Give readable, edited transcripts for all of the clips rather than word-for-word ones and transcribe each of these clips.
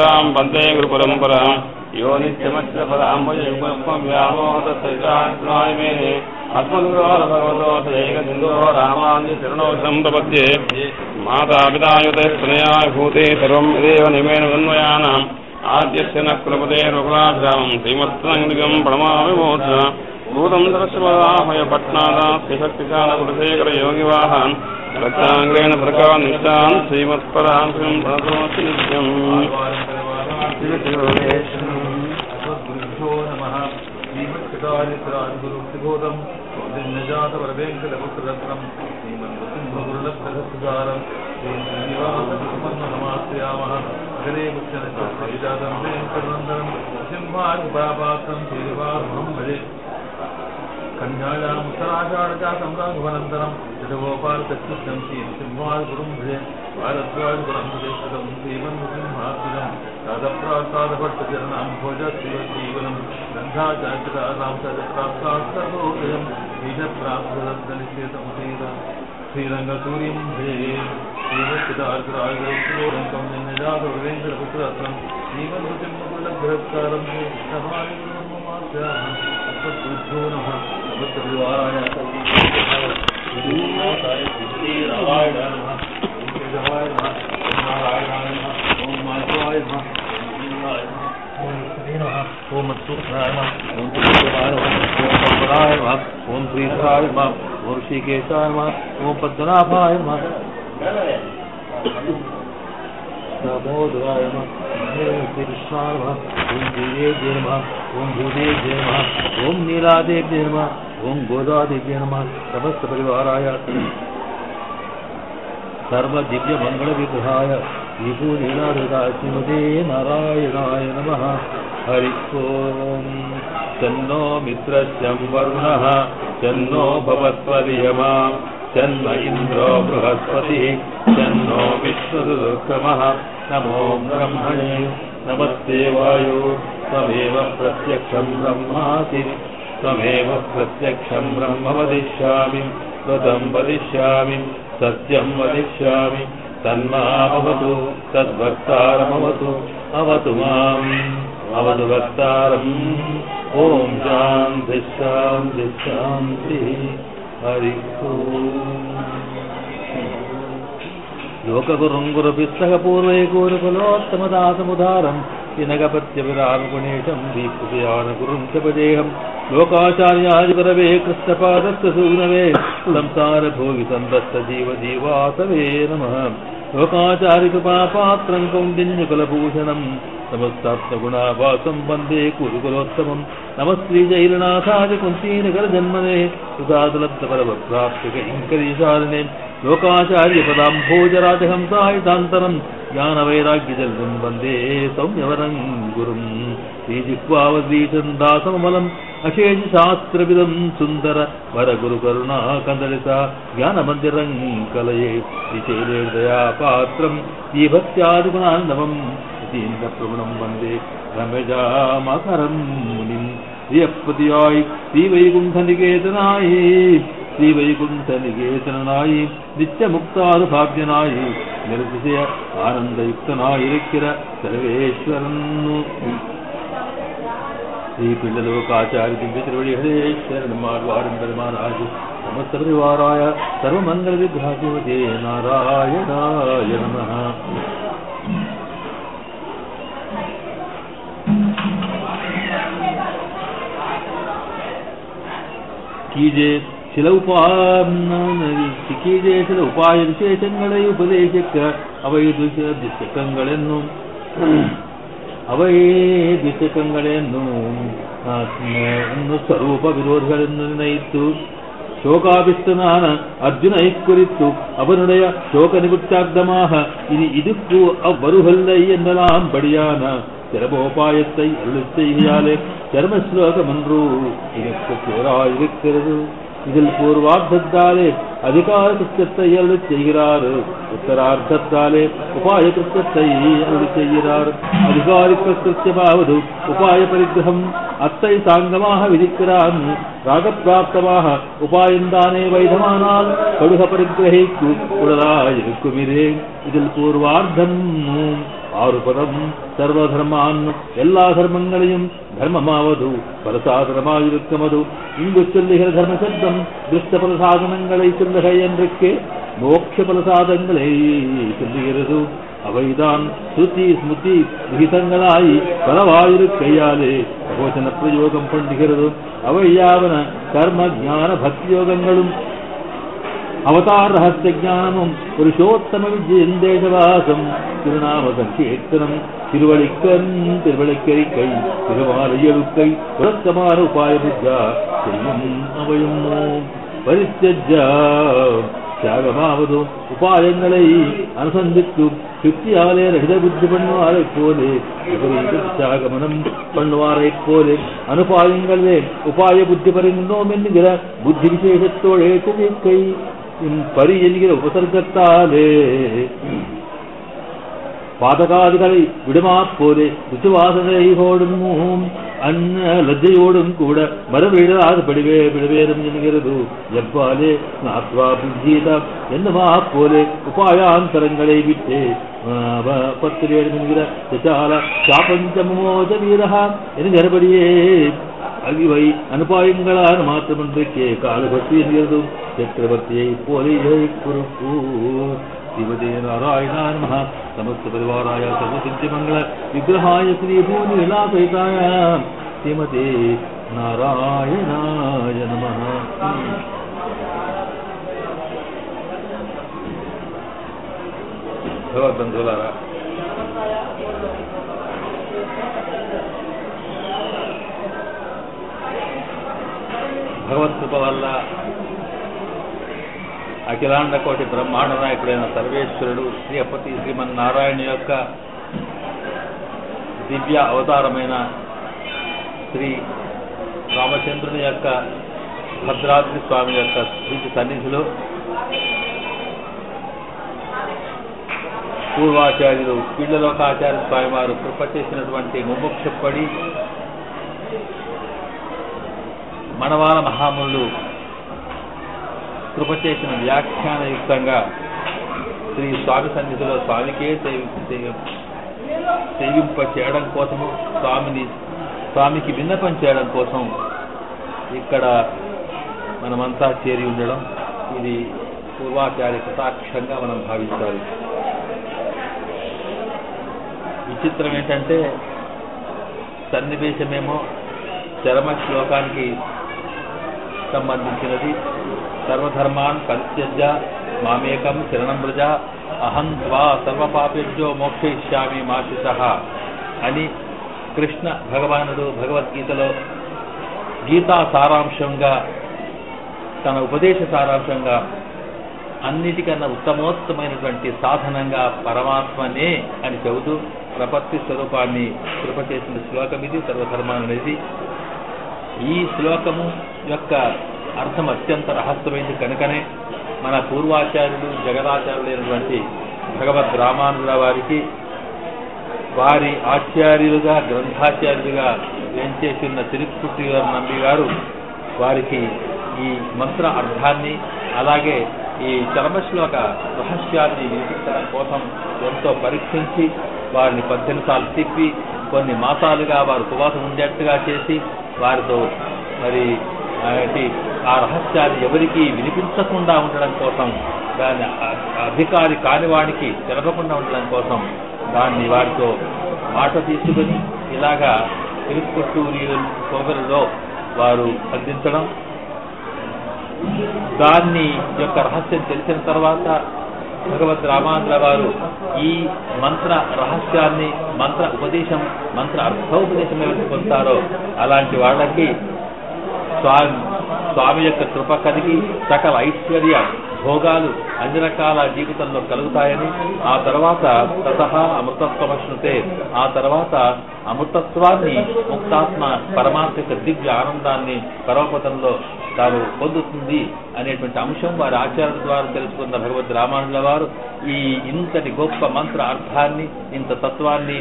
तां वन्दे गुरुपरम्परां यो नित्यमस्य पदाम्बुजयुग्मव्यामोहतस्यैकाग्रायमेः अस्मद्गुरोर्भगवतोऽथैकसिन्धो रामानुजचरणौ सम्प्रपद्ये मातापितायुते स्तनयाय भूते सर्वं यदेव निमेन तन्मयानाम् आद्यस्य न कुलपते रघुनाथरामं श्रीमत्सङ्गं प्रणमामि मूर्धा भूतं सरस्वदाहय पट्नादास्यशक्तिशालकुलशेखर योगिवाहान् रक्ताङ्ग्रेण प्रकानिष्ठान् श्रीमत्पराङ्कृं प्रणतोऽस्ति नित्यम् श्रीमत्कृतादित्रादिगुरुक्तिबोधं जातवरवेङ्कटपुत्ररत्नं श्रीमन्मृत्युर्लब्धसुधारं श्रीनिवासनमाश्रयामः अगरे मुख्यनजातं वेङ्कटनन्दनं सिंहादिपापात्रं श्रीनिवासं भजे कन्यायामुत्तराषाढकासंराघवनन्दनं यदगोपालतत्कृष्णं श्रीनृसिंहादिगुरुं भजे भारद्वाजगुरुं भजेष्टं श्रीमन्नृसिंहात्मजं राधप्रासादभट्टचरणां भोजश्रीवजीवनं गन्धाचार्यरां सजप्राप्तास्तभोजयं बीजप्राप्तदनिश्चेतं श्रीरङ्गसूरिं भजे श्रीमत्कृतार्जुरायुरङ्कं निजातवेङ्कटपुत्ररत्नं श्रीमन्नृसिंहकुलग्रहकारं श्रीकृष्णमार्गमास्यामः नमः भक्तविवाराय ओम सूत्राय नमः ओम सूत्राय नमः ओम पद्मनाभाय नमः ओम श्रीधराय नमः ओम ऋषिकेशाय नमः ओम पद्मनाभाय नमः दामोदराय नमः श्रीकृष्णाय नमः ओम देवेभ्यो नमः ओम भूदेभ्यो नमः ओम नीलादेव्यो नमः ओम गोदादेव्यो नमः समस्त परिवाराय सर्व दिव्य मंगल विग्रहाय विभूलीलाधृताय श्रीमते नारायणाय नमः हरि ओम तन्नो मित्रस्यं वरुणः तन्नो भवत्वरियमा तन्न इन्द्रो बृहस्पतिः तन्नो विष्णुरुक्रमः नमो ब्रह्मणे नमस्ते वायो त्वमेव प्रत्यक्षं ब्रह्मासि त्वमेव प्रत्यक्षं ब्रह्म वदिष्यामि व्रतं वदिष्यामि सत्यं वदिष्यामि तन्मामवतु तद्वक्तारमवतु अवतु माम् अवतु वक्तारम् ॐ शान्ति शान्ति शान्तिः हरि ओम् लोकगुरुं गुरुभिस्सह पूर्वैकूरुकुलोत्तमदासमुदारं दिनगपत्यविरामगुणेशं दीप्तियानगुरुं च भजेऽहं लोकाचार्यादिगुरवे कृष्णपादस्य सूनवे संसारभोगिसन्दस्य जीवजीवासवे नमः लोकाचार्यकृपापात्रं कौण्डिन्यकुलभूषणं समस्तात्मगुणावासं वन्दे कुरुकुलोत्तमं नमः श्रीजैलनाथाय कुन्तीनगरजन्मने सुधादुलब्धपरमप्राप्तिकैङ्करीशालिने लोकाचार्यपदाम्भोजराजहंसायितान्तरं ज्ञानवैराग्यजल्पं वन्दे सौम्यवरं गुरुं श्रीजिह्वावद्रीचन्दासममलम् अशेषशास्त्रविदं सुन्दर वरगुरुकरुणाकन्दलिता ज्ञानमन्दिरं कलये श्रीशैलेर्दयापात्रं दीभक्त्यादिगुणान्नवं यतीन्द्रप्रवणं वन्दे रम्यजामाकरं मुनिं प्रियपतियाय श्रीवैकुण्ठनिकेतनाय श्रीवैकुण्ठनिकेतनाय नित्यमुक्तानुभाग्यनाय निर्विषय आनन्दयुक्तनायिरिक्किर सर्वेश्वरन् श्रीपिण्डलोकाचार्य दिव्यतिरुवडिहरे शरणमार्वारंबरमाराज समस्त परिवाराय सर्वमंगलविग्रहाधिपते नारायणाय नमः। कीजे சில உபாய விசேஷங்களை உபதேசிக்க அவை துஷ்டங்களென்னும் ಸ್ವರೂಪ ವಿರೋಧಗಳನ್ನು ನಿರ್ಣಯಿತು ಶೋಕಾಭಿಸ್ತನಾನ ಅರ್ಜುನ ಕುರಿತು ಅವನುடைய ಶೋಕ நிவர்த்தார்த்தமாக இனி இதுக்கு அவ்வருகல்லை என்னலாம் படியான சிரமோபாயத்தை அருள் செய்கையாலே சர்ம ஸ்லோகம் ஒன்று இதற்கு பேராயிருக்கிறது. இதில் பூர்வார்த்தத்தாலே அதிகார கிருத்தத்தை அருள் செய்கிறார், உத்தரார்த்தத்தாலே உபாய கிருத்தத்தை அருள் செய்கிறார். அதிகாரிக்க கிருத்தியமாவது உபாய பரிகிரகம் அத்தை சாங்கமாக விதிக்கிறான். ராகப்பிராப்தமாக உபாயந்தானே வைதமானால் கடுக பரிகிரகிக்கு உடலாயிருக்குமிரே. இதில் பூர்வார்த்தம் ആറുപദം സർവധർമാൻ എല്ലാ ധർമ്മങ്ങളെയും ധർമ്മമാവതു പരസാധനമായിരിക്കുമതു ഇങ്ങു ചൊല്ലുകിற ധർമ്മശബ്ദം ദുഷ്ടപ്രസാദനങ്ങളെ ചൊല്ലുക என்றுக்கு மோட்ச பிரசாதங்களை சொல்லுகிறது. அவைதான் ஸ்ருதி ஸ்மிருதி விகிதங்களாய் பலவாயிருக்கையாலே பிரபோச்சன பிரயோகம் பண்ணுகிறது. அவையாவன கர்ம ஞான பக்தி யோகங்களும் அவதார ரகசிய ஞானமும் புருஷோத்தம விஜயம் தேசவாசம் திருநாம சங்கீர்த்தனம் திருவழிக்கண் திருவழிக்கரிக்கை திருமாலையழுக்கை புரத்தமான உபாய புத்தா செய்யும் அவையும் പരിത്യജ്യ ത്യാഗമാവതും ഉപായങ്ങളെ അനുസന്ധിച്ചു ശുദ്ധിയാലെ രഹിതബുദ്ധി പണ്ണുവാരെപ്പോലെ വിപരീതത്യാഗമനം പണ്ണുവാരെപ്പോലെ അനുപായങ്ങളെ ഉപായ ബുദ്ധി പറയുന്നോമെന്നുകിற ബുദ്ധി വിശേഷത്തോടെ കൈ പരി എന്നുകിற ഉപസർഗത്താലേ பாதகாதிகளை விடுமா போலே விசுவாசனையோடும் அன்ன லஜ்ஜையோடும் கூட மரவிடாது விடுவேறும் என்கிறது. எவ்வாலே நாத்வா புஜ்ஜீத என்னமா போலே உபாயாந்தரங்களை விட்டே பத்திரேடும் என்கிற சாபஞ்சமோஜ வீரகா என்கிறபடியே அகிவை அனுபாயங்களான மாற்றமன்றைக்கே காலபக்தி என்கிறதும் சக்கரவர்த்தியை போலே குறுப்பு. श्रीमते नारायणाय नमः. समस्त परिवाराय सर्वसिद्धिमंगल विग्रहाय श्रीभूनिलासहिताय श्रीमते नारायणाय नमः. భగవద్బంధువులారా, భగవత్కృప వల్ల అఖిలాండ కోటి బ్రహ్మాండ నాయకుడైన సర్వేశ్వరుడు శ్రీపతి శ్రీమన్నారాయణ యొక్క దివ్య అవతారమైన శ్రీ రామచంద్రుని యొక్క భద్రాద్రి స్వామి యొక్క స్థితి సన్నిధిలో పూర్వాచార్యులు పిళ్ళలోకాచార్య స్వామి వారు కృప చేసినటువంటి ముముక్షపడి మనవాల మహామునులు కృప చేసిన వ్యాఖ్యానయుక్తంగా శ్రీ స్వామి సన్నిధిలో స్వామికే సేవింప చేయడం కోసము, స్వామికి విన్నపం చేయడం కోసం ఇక్కడ మనమంతా చేరి ఉండడం, ఇది పూర్వాచార్య కటాక్షంగా మనం భావించాలి. విచిత్రం ఏంటంటే సన్నివేశమేమో చరమ శ్లోకానికి సంబంధించినది. సర్వధర్మాన్ పరిత్యజ్య మామేకం శరణం వ్రజ అహం త్వా సర్వపాపేభ్యో మోక్షయిష్యామి మా శుచః అని కృష్ణ భగవానుడు భగవద్గీతలో గీతా సారాంశంగా, తన ఉపదేశ సారాంశంగా అన్నిటికన్నా ఉత్తమోత్తమైనటువంటి సాధనంగా పరమాత్మనే అని చెబుతూ ప్రపత్తి స్వరూపాన్ని కృప చేసిన శ్లోకం ఇది. సర్వధర్మాన్ అనేది ఈ శ్లోకము యొక్క అర్థం అత్యంత రహస్యమైంది కనుకనే మన పూర్వాచార్యులు జగదాచార్యులైనటువంటి భగవద్ రామానుజుల వారికి వారి ఆచార్యులుగా గ్రంథాచార్యులుగా వేంచేసిన తిరుక్కుట్టి నంబి గారు వారికి ఈ మంత్ర అర్థాన్ని అలాగే ఈ చరమశ్లోక రహస్యాన్ని వినిపించడం కోసం ఎంతో పరీక్షించి వారిని 18 సార్లు తిప్పి కొన్ని మాసాలుగా వారు ఉపవాసం ఉండేట్టుగా చేసి వారితో మరి ఆ రహస్యాన్ని ఎవరికి వినిపించకుండా ఉండడం కోసం, దాన్ని అధికారి కానివాడికి తెలపకుండా ఉండడం కోసం దాన్ని వారితో మాట తీసుకుని ఇలాగా తిరుక్కుట్టూరి కోవెలలో వారు అందించడం, దాన్ని యొక్క రహస్యం తెలిసిన తర్వాత భగవద్ రామానుజుల వారు ఈ మంత్ర రహస్యాన్ని, మంత్ర ఉపదేశం, మంత్ర అర్థోపదేశం ఎవరికి పొందుతారో అలాంటి వాళ్ళకి స్వామి యొక్క కృప కలిగి సకల ఐశ్వర్య భోగాలు అన్ని రకాల జీవితంలో కలుగుతాయని, ఆ తర్వాత తతః అమృతత్వమశ్నుతే, ఆ తర్వాత అమృతత్వాన్ని ముక్తాత్మ పరమాత్మ యొక్క దివ్య ఆనందాన్ని పరమపదంలో తాను పొందుతుంది అనేటువంటి అంశం వారి ఆచార్యుల ద్వారా తెలుసుకున్న భగవద్ రామానుజుల వారు ఈ ఇంతటి గొప్ప మంత్ర అర్థాన్ని, ఇంత తత్వాన్ని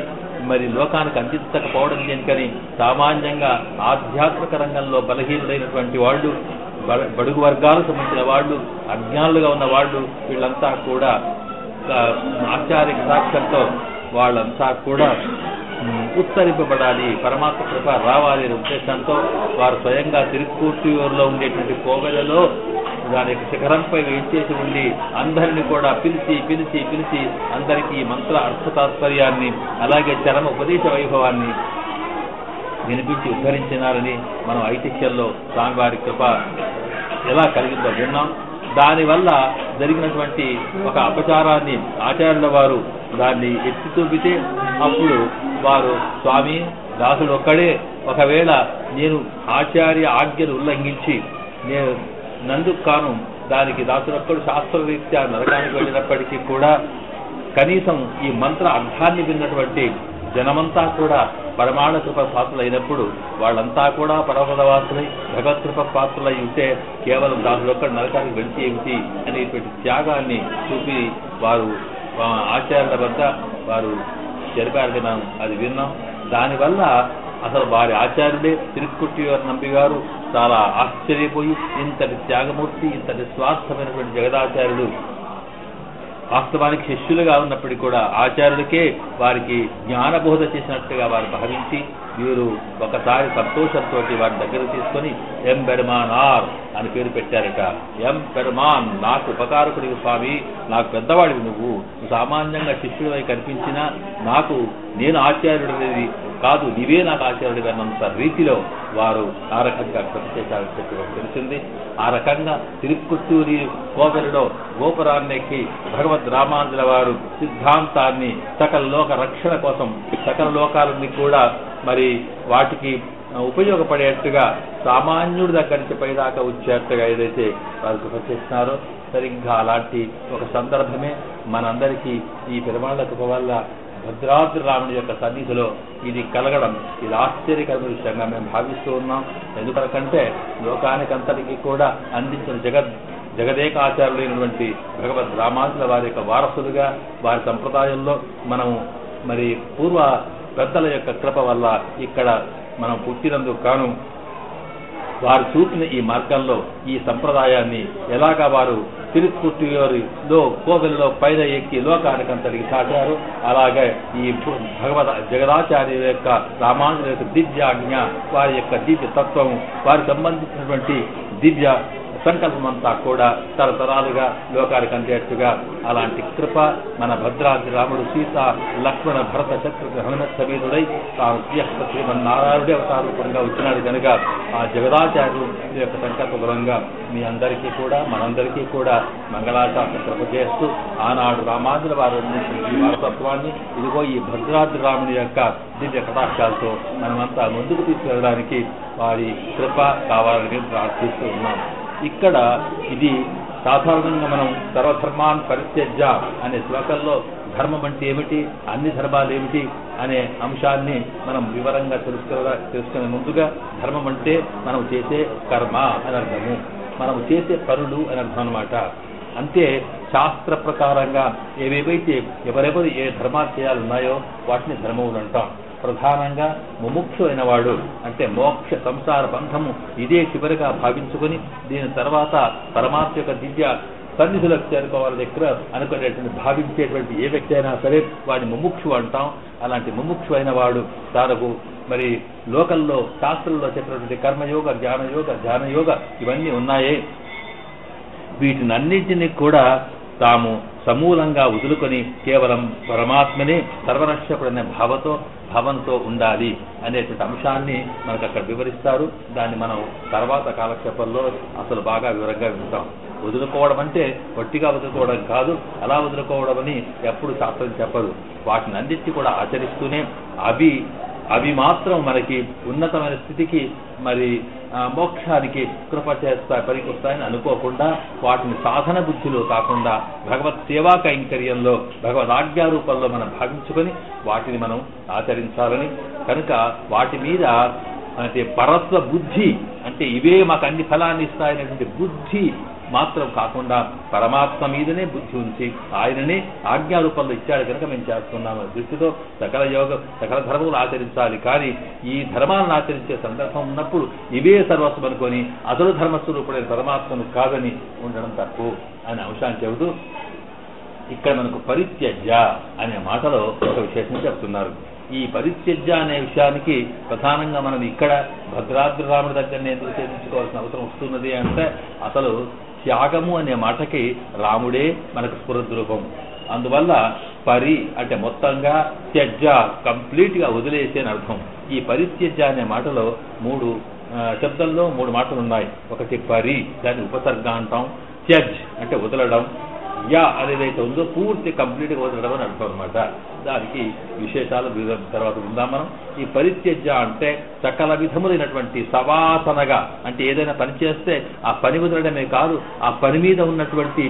మరి లోకానికి అందించకపోవడం దేనికని సామాన్యంగా ఆధ్యాత్మిక రంగంలో బలహీనులైనటువంటి వాళ్ళు, బడుగు వర్గాలకు సంబంధించిన వాళ్ళు, అజ్ఞానులుగా ఉన్న వాళ్ళు, వీళ్ళంతా కూడా ఆచార్య కటాక్షంతో వాళ్ళంతా కూడా ఉత్తరింపబడాలి, పరమాత్మ కృప రావాలి అనే ఉద్దేశంతో వారు స్వయంగా తిరుక్కూర్తియూరులో ఉండేటువంటి కోవెలలో దాని యొక్క శిఖరంపై వేయించేసి ఉండి అందరినీ కూడా పిలిచి పిలిచి పిలిచి అందరికీ మంత్ర అర్థ తాత్పర్యాన్ని అలాగే చరమ ఉపదేశ వైభవాన్ని వినిపించి ఉద్ధరించినారని మనం ఐతిహ్యంలో స్వామివారి కృప ఎలా కలిగిందో విన్నాం. దానివల్ల జరిగినటువంటి ఒక అపచారాన్ని ఆచార్యుల వారు దాన్ని ఎత్తి చూపితే అప్పుడు వారు స్వామి దాసుడు ఒక్కడే ఒకవేళ నేను ఆచార్య ఆజ్ఞను ఉల్లంఘించి నేను నందుకు కాను దానికి దాసుడొక్కడు శాస్త్రరీత్యా నరకానికి వెళ్ళినప్పటికీ కూడా కనీసం ఈ మంత్ర అర్థాన్ని విన్నటువంటి జనమంతా కూడా పరమాణ కృప పాత్రులైనప్పుడు వాళ్ళంతా కూడా పరమపదవాసులై భగవత్కృప పాత్రులై ఉంటే కేవలం దాసుడొక్కడు నరకానికి వెళ్తే ఏమిటి అనేటువంటి త్యాగాన్ని చూపి వారు ఆచార్యుల వద్ద వారు జరిపారని మనం అది విన్నాం. దానివల్ల అసలు వారి ఆచార్యుడే తిరుక్కుట్టియూరు నంబిగారు చాలా ఆశ్చర్యపోయి ఇంతటి త్యాగమూర్తి ఇంతటి స్వార్థమైనటువంటి జగదాచార్యుడు వాస్తవానికి శిష్యులుగా ఉన్నప్పటికీ కూడా ఆచార్యుడికే వారికి జ్ఞానబోధ చేసినట్టుగా వారు భావించి వీరు ఒకసారి సంతోషంతో వారి దగ్గర తీసుకొని ఎం పెరుమానార్ అని పేరు పెట్టారట. ఎం పెరుమాన్, నాకు ఉపకారకుడివి స్వామి, నాకు పెద్దవాడివి నువ్వు సామాన్యంగా శిష్యుడివై కనిపించినా నాకు నేను ఆచార్యుడు అనేది కాదు, నీవే నాకు ఆచార్యుడు అన్నంత రీతిలో వారు ఆ రకంగా ప్రతిచేశారని చెప్పి తెలిసింది. ఆ రకంగా తిరుక్కుట్టూరి కోవెలలో గోపురాన్నెక్కి భగవద్ రామాంజుల వారు సిద్ధాంతాన్ని సకల లోక రక్షణ కోసం సకల లోకాలని కూడా మరి వాటికి ఉపయోగపడేట్టుగా సామాన్యుడి దగ్గర నుంచి పైదాకా వచ్చేట్టుగా ఏదైతే వారు కృప చేస్తున్నారో సరిగ్గా అలాంటి ఒక సందర్భమే మనందరికీ ఈ పెరుమాళ్ల కృప వల్ల భద్రాద్రి రాముడి యొక్క సన్నిధిలో ఇది కలగడం ఇది ఆశ్చర్యకరమైన విషయంగా మేము భావిస్తూ ఉన్నాం. ఎందుకంటే లోకానికంతటికీ కూడా అందించిన జగదేకాచార్యులైనటువంటి భగవద్ రామాంజుల వారి యొక్క వారసులుగా వారి సంప్రదాయంలో మనము మరి పూర్వ పెద్దల యొక్క కృప వల్ల ఇక్కడ మనం పుట్టినందుకు కాను వారు చూపిన ఈ మార్గంలో ఈ సంప్రదాయాన్ని ఎలాగా వారు తిరుక్కుట్టియూరులో కోవెలలో పైన ఎక్కి లోకానికంతటికి చాటారు అలాగే ఈ భగవద్ జగదాచార్యుల యొక్క రామానుజుల యొక్క దివ్యాజ్ఞ వారి యొక్క దివ్య తత్వం వారికి సంబంధించినటువంటి దివ్య సంకల్పమంతా కూడా తరతరాలుగా లోకానికి అందేట్టుగా అలాంటి కృప మన భద్రాద్రి రాముడు సీత లక్ష్మణ భరత శత్రుఘ్న హనుమత్ సమేతుడై తాను శ్రీమన్నారాయణుడే అవతారూపంగా వచ్చినాడు కనుక ఆ జగదాచార్యుడు యొక్క సంకల్ప బలంగా మీ అందరికీ కూడా మనందరికీ కూడా మంగళాశాస్త్ర కృప చేస్తూ ఆనాడు రామాంజుల వారు ఈ వారసత్వాన్ని ఇదిగో ఈ భద్రాద్రి రాముని యొక్క దివ్య కటాక్షాలతో మనమంతా ముందుకు తీసుకెళ్ళడానికి వారి కృప కావాలని ప్రార్థిస్తూ ఉన్నాం. ఇక్కడ ఇది సాధారణంగా మనం సర్వధర్మాన్ పరిత్యజ్య అనే శ్లోకంలో ధర్మం అంటే ఏమిటి, అన్ని ధర్మాలు ఏమిటి అనే అంశాన్ని మనం వివరంగా తెలుసుకునే ముందుగా ధర్మం అంటే మనం చేసే కర్మ అని అర్థము, మనం చేసే పనులు అని అర్థం అనమాట. అంటే శాస్త్ర ప్రకారంగా ఏవేవైతే ఎవరెవరు ఏ ధర్మాలు చేయాలన్నాయో వాటిని ధర్మములు అంటాం. ప్రధానంగా ముముక్షు అయిన వాడు అంటే మోక్ష సంసార బంధము ఇదే చివరిగా భావించుకొని దీని తర్వాత పరమాత్మ యొక్క దివ్య సన్నిధులకు చేరుకోవాలని దగ్గర అనుకునేటువంటి భావించేటువంటి ఏ వ్యక్తి అయినా సరే వాడిని ముముక్షు అంటాం. అలాంటి ముముక్షు అయిన వాడు తనకు మరి లోకల్లో శాస్త్రంలో చెప్పినటువంటి కర్మయోగ ధ్యానయోగ ఇవన్నీ ఉన్నాయే వీటినన్నింటినీ కూడా తాము సమూలంగా వదులుకొని కేవలం పరమాత్మనే సర్వరక్షకుడనే భావంతో ఉండాలి అనేటువంటి అంశాన్ని మనకు అక్కడ వివరిస్తారు. దాన్ని మనం తర్వాత కాలక్షేపంలో అసలు బాగా వివరంగా వింటాం. వదులుకోవడం అంటే వట్టిగా వదులుకోవడం కాదు, అలా వదులుకోవడం అని ఎప్పుడు శాస్త్రం చెప్పదు. వాటిని అన్నింటినీ కూడా ఆచరిస్తూనే అవి మాత్రం మనకి ఉన్నతమైన స్థితికి మరి మోక్షానికి కృప చేస్తాయి పనికొస్తాయని అనుకోకుండా వాటిని సాధన బుద్ధిలో కాకుండా భగవత్ సేవా కైంకర్యంలో భగవద్ ఆజ్ఞారూపంలో మనం భావించుకొని వాటిని మనం ఆచరించాలని కనుక వాటి మీద అంటే పరత్వ బుద్ధి అంటే ఇవే మాకు అన్ని ఫలాన్ని ఇస్తాయనేటువంటి బుద్ధి మాత్రం కాకుండా పరమాత్మ మీదనే బుద్ధి ఉంచి ఆయననే ఆజ్ఞారూపంలో ఇచ్చాడు కనుక మేము చేస్తున్నాము దృష్టితో సకల ధర్మములు ఆచరించాలి. కానీ ఈ ధర్మాలను ఆచరించే సందర్భం ఉన్నప్పుడు ఇవే సర్వస్వం అనుకొని అసలు ధర్మస్వరూపుడైన పరమాత్మను కాదని ఉండడం తప్పు అనే అంశాన్ని చెబుతూ ఇక్కడ మనకు పరిత్యజ్య అనే మాటలో ఒక విశేషం చెప్తున్నారు. ఈ పరిత్యజ్య అనే విషయానికి ప్రధానంగా మనం ఇక్కడ భద్రాద్రి రాముడి దగ్గర ఎందుకు ఛేదించుకోవాల్సిన అవసరం వస్తున్నది అంటే అసలు త్యాగము అనే మాటకి రాముడే మనకు స్ఫురద్రూపం. అందువల్ల పరి అంటే మొత్తంగా, త్యజ్య కంప్లీట్ గా వదిలేసే అని అర్థం. ఈ పరిత్యజ్య అనే మాటలో శబ్దంలో 3 మాటలు ఉన్నాయి. ఒకటి పరి, దాన్ని ఉపసర్గ అంటాం. త్యజ్ అంటే వదలడం. యా అనేదైతే ఉందో పూర్తి కంప్లీట్ గా వదలడం అని అర్థం అనమాట. దానికి విశేషాలు తర్వాత ఉందాం మనం. ఈ పరిత్యజ్య అంటే సకల విధములైనటువంటి సవాసనగా, అంటే ఏదైనా పని చేస్తే ఆ పని వదలడమే కాదు, ఆ పని మీద ఉన్నటువంటి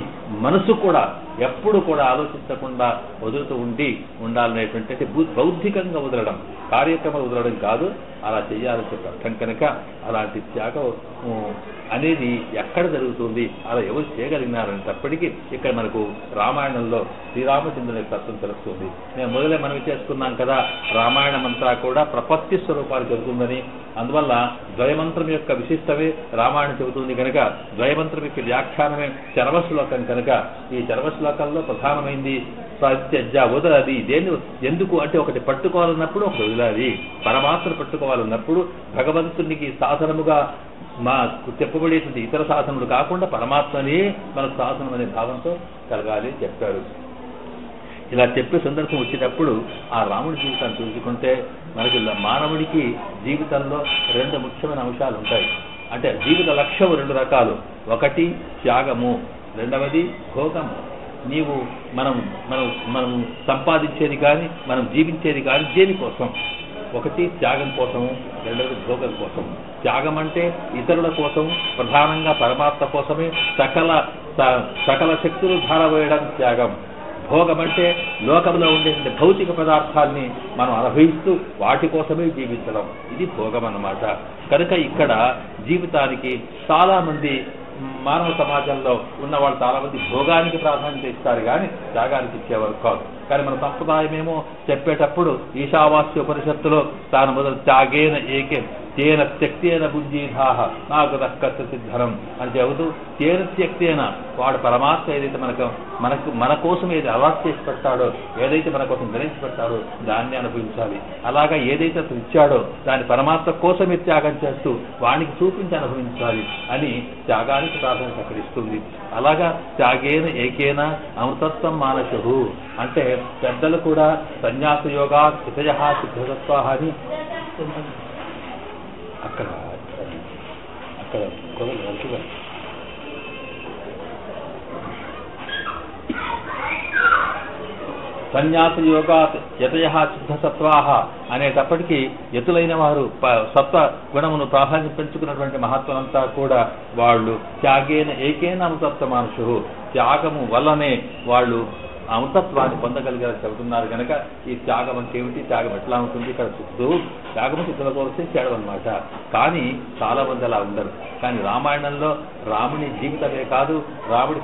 మనసు కూడా ఎప్పుడు కూడా ఆలోచించకుండా వదులుతూ ఉండాలనేటువంటి బౌద్ధికంగా వదలడం, కార్యక్రమాలు వదలడం కాదు, అలా చేయాలని చెప్పి అర్థం. కనుక అలాంటి త్యాగం అనేది ఎక్కడ జరుగుతుంది, అలా ఎవరు చేయగలిగినారనేటప్పటికీ ఇక్కడ మనకు రామాయణంలో శ్రీరామచంద్రుని తత్వం తెలుస్తుంది. మేము మొదలే మనం చేసుకున్నాం కదా, రామాయణం అంతా కూడా ప్రపత్తి స్వరూపాలు చెబుతుందని. అందువల్ల ద్వయమంత్రం యొక్క విశిష్టమే రామాయణం చెబుతుంది కనుక ద్వయమంత్రం యొక్క వ్యాఖ్యానమే చరమశ్లోకం కనుక ఈ చరమశ్లోకంలో ప్రధానమైంది పరిత్యజ్య, వదలది. దేన్ని ఎందుకు అంటే ఒకటి పట్టుకోవాలన్నప్పుడు ఒకటి వదలాలి. పరమాత్మను పట్టుకోవాలన్నప్పుడు భగవంతునికి సాధనముగా మాకు చెప్పబడేటువంటి ఇతర సాధనలు కాకుండా పరమాత్మనే మనకు సాధనం అనే భావంతో కలగాలి చెప్పారు. ఇలా చెప్పే సందర్భం వచ్చినప్పుడు ఆ రాముడి జీవితాన్ని చూసుకుంటే మనకి మానవుడికి జీవితంలో 2 ముఖ్యమైన అంశాలు ఉంటాయి. అంటే జీవిత లక్ష్యం 2 రకాలు. ఒకటి త్యాగము, రెండవది భోగము. నీవు మనం సంపాదించేది కానీ మనం జీవించేది కానీ దేనికోసం? ఒకటి త్యాగం కోసము, రెండవది భోగం కోసం. త్యాగం అంటే ఇతరుల కోసం, ప్రధానంగా పరమాత్మ కోసమే సకల శక్తులు ధారవేయడం త్యాగం. భోగం అంటే లోకంలో ఉండే భౌతిక పదార్థాన్ని మనం అనుభవిస్తూ వాటి కోసమే జీవించడం, ఇది భోగం అన్నమాట. కనుక ఇక్కడ జీవితానికి చాలా మంది మానవ సమాజంలో ఉన్న వాళ్ళు చాలా మంది భోగానికి ప్రాధాన్యత ఇస్తారు కానీ త్యాగానికి ఇచ్చేవారు కాదు. కానీ మన సంప్రదాయమేమో చెప్పేటప్పుడు ఈశావాస్యోపనిషత్తులో తాను మొదలు త్యాగేన ఏకే తేన త్యక్తేన బుద్ధీధాహ నాకు దక్కత్త సిద్ధనం అని చెబుతూ తేన త్యక్తేన వాడు పరమాత్మ ఏదైతే మన కోసం ఏది అలవాటు చేసి పెట్టాడో, ఏదైతే మన కోసం గ్రహించి పెట్టాడో దాన్ని అనుభవించాలి. అలాగా ఏదైతే అతను ఇచ్చాడో దాన్ని పరమాత్మ కోసమే త్యాగం చేస్తూ వానికి చూపించి అనుభవించాలి అని త్యాగానికి ప్రాధాన్యత అక్కడ ఇస్తుంది. అలాగా త్యాగేన ఏకేన అమృతత్వం మానసు అంటే పెద్దలు కూడా సన్యాస యోగా హితయ సిద్ధతత్వ అని అక్కడ సన్యాస యోగాత్ యతయ సిద్ధసత్వాహ అనేటప్పటికీ యతులైన వారు సత్వ గుణమును ప్రాధాన్యం పెంచుకున్నటువంటి మహత్వనంతా కూడా వాళ్ళు త్యాగేన ఏకేన అమృతత్వ మానుషు, త్యాగము వల్లనే వాళ్ళు అమృతత్వాన్ని పొందగలిగారని చెబుతున్నారు. కనుక ఈ త్యాగం అంటే ఏమిటి, త్యాగం ఎట్లా ఉంటుంది? ఇక్కడ త్యాగము సిద్ధుల కోసం చేయడం అనమాట. కానీ చాలా మంది అలా ఉండరు. కానీ రామాయణంలో రాముని జీవితమే కాదు, రాముడి